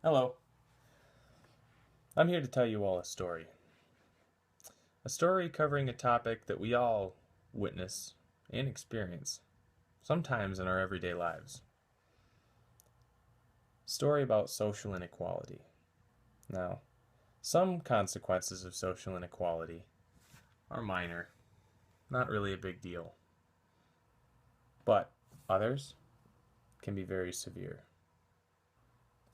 Hello. I'm here to tell you all a story. A story covering a topic that we all witness and experience, sometimes in our everyday lives. A story about social inequality. Now, some consequences of social inequality are minor, not really a big deal. But others can be very severe.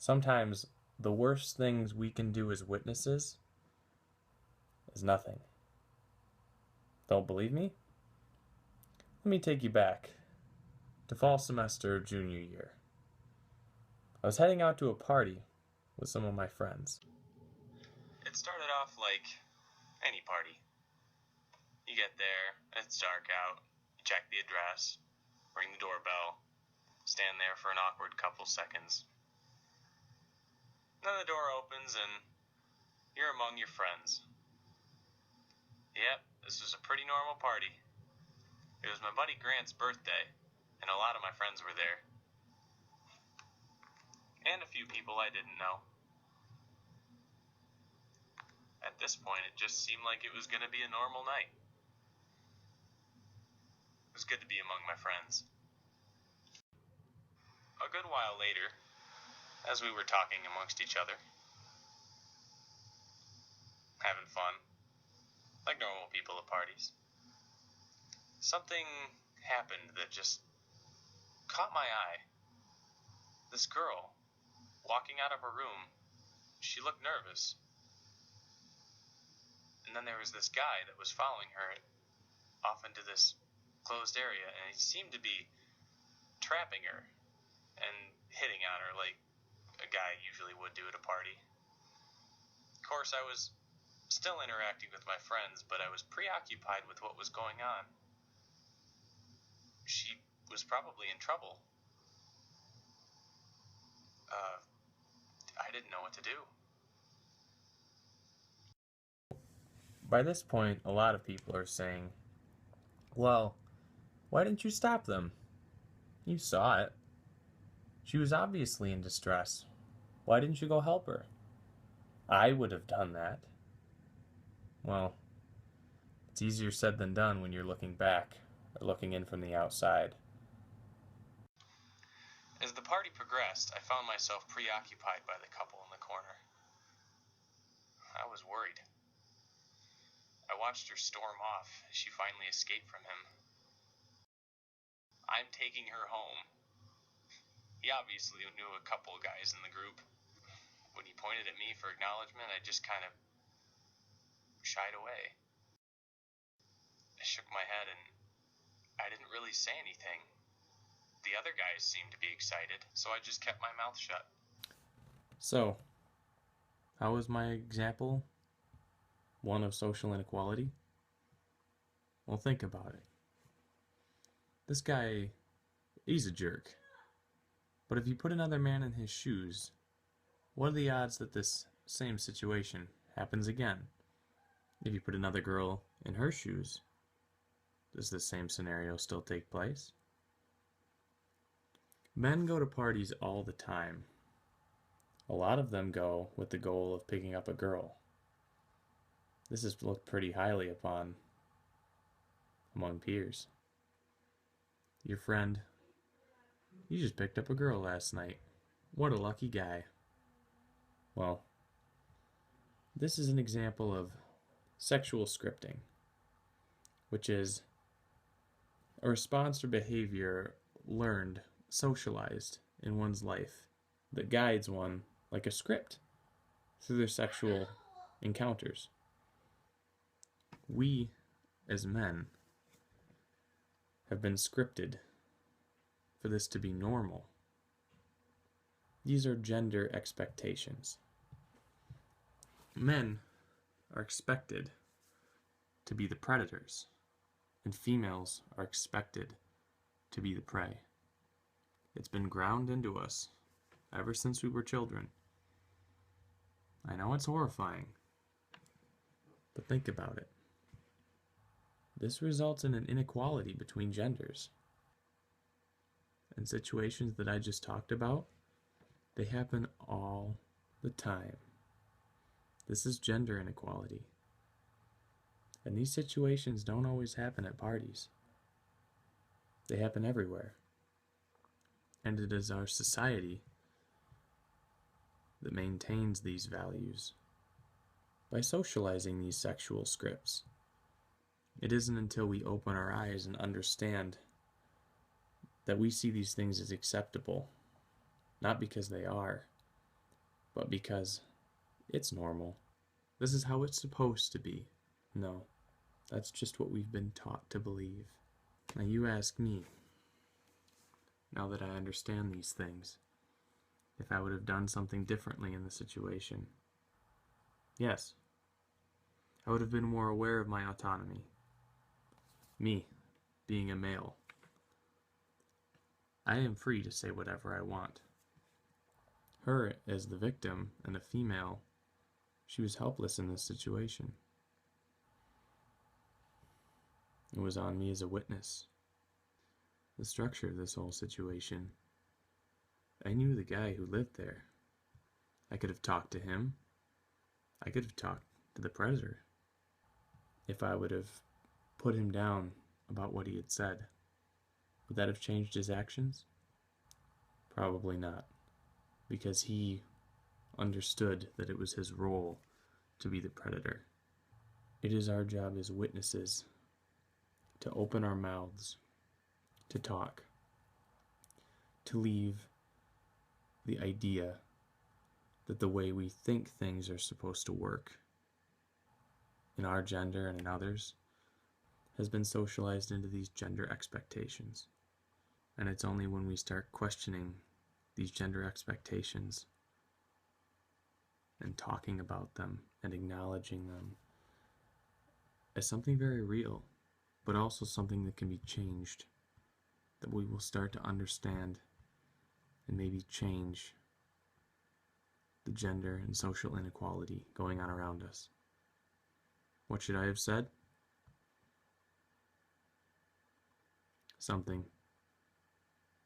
Sometimes the worst things we can do as witnesses is nothing. Don't believe me? Let me take you back to fall semester of junior year. I was heading out to a party with some of my friends. It started off like any party. You get there, it's dark out, you check the address, ring the doorbell, stand there for an awkward couple seconds. Then the door opens and you're among your friends. Yep, this was a pretty normal party. It was my buddy Grant's birthday, and a lot of my friends were there. And a few people I didn't know. At this point, it just seemed like it was going to be a normal night. It was good to be among my friends. A good while later, as we were talking amongst each other, having fun, like normal people at parties, something happened that just caught my eye. This girl, walking out of her room, she looked nervous. And then there was this guy that was following her off into this closed area, and he seemed to be trapping her and hitting on her like a guy usually would do at a party. Of course, I was still interacting with my friends, but I was preoccupied with what was going on. She was probably in trouble. I didn't know what to do. By this point, a lot of people are saying, well, why didn't you stop them? You saw it. She was obviously in distress. Why didn't you go help her? I would have done that. Well, it's easier said than done when you're looking back or looking in from the outside. As the party progressed, I found myself preoccupied by the couple in the corner. I was worried. I watched her storm off as she finally escaped from him. I'm taking her home. He obviously knew a couple of guys in the group. When he pointed at me for acknowledgement, I just kind of shied away. I shook my head and I didn't really say anything. The other guys seemed to be excited, so I just kept my mouth shut. So, how was my example one of social inequality? Well, think about it. This guy, he's a jerk. But if you put another man in his shoes, what are the odds that this same situation happens again? If you put another girl in her shoes, does the same scenario still take place? Men go to parties all the time. A lot of them go with the goal of picking up a girl. This is looked pretty highly upon among peers. Your friend, you just picked up a girl last night. What a lucky guy. Well, this is an example of sexual scripting, which is a response or behavior learned, socialized in one's life that guides one like a script through their sexual encounters. We, as men, have been scripted for this to be normal. These are gender expectations. Men are expected to be the predators, and females are expected to be the prey. It's been ground into us ever since we were children. I know it's horrifying, but think about it. This results in an inequality between genders. And situations that I just talked about, they happen all the time. This is gender inequality. And these situations don't always happen at parties. They happen everywhere. And it is our society that maintains these values by socializing these sexual scripts. It isn't until we open our eyes and understand that we see these things as acceptable, not because they are, but because it's normal. This is how it's supposed to be. No, that's just what we've been taught to believe. Now you ask me, now that I understand these things, if I would have done something differently in the situation. Yes, I would have been more aware of my autonomy. Me, being a male, I am free to say whatever I want. Her, as the victim and a female, she was helpless in this situation. It was on me as a witness. The structure of this whole situation. I knew the guy who lived there. I could have talked to him. I could have talked to the predator. If I would have put him down about what he had said, would that have changed his actions? Probably not, because he understood that it was his role to be the predator. It is our job as witnesses to open our mouths, to talk, to leave the idea that the way we think things are supposed to work in our gender and in others has been socialized into these gender expectations. And it's only when we start questioning these gender expectations and talking about them and acknowledging them as something very real, but also something that can be changed, that we will start to understand and maybe change the gender and social inequality going on around us. What should I have said? Something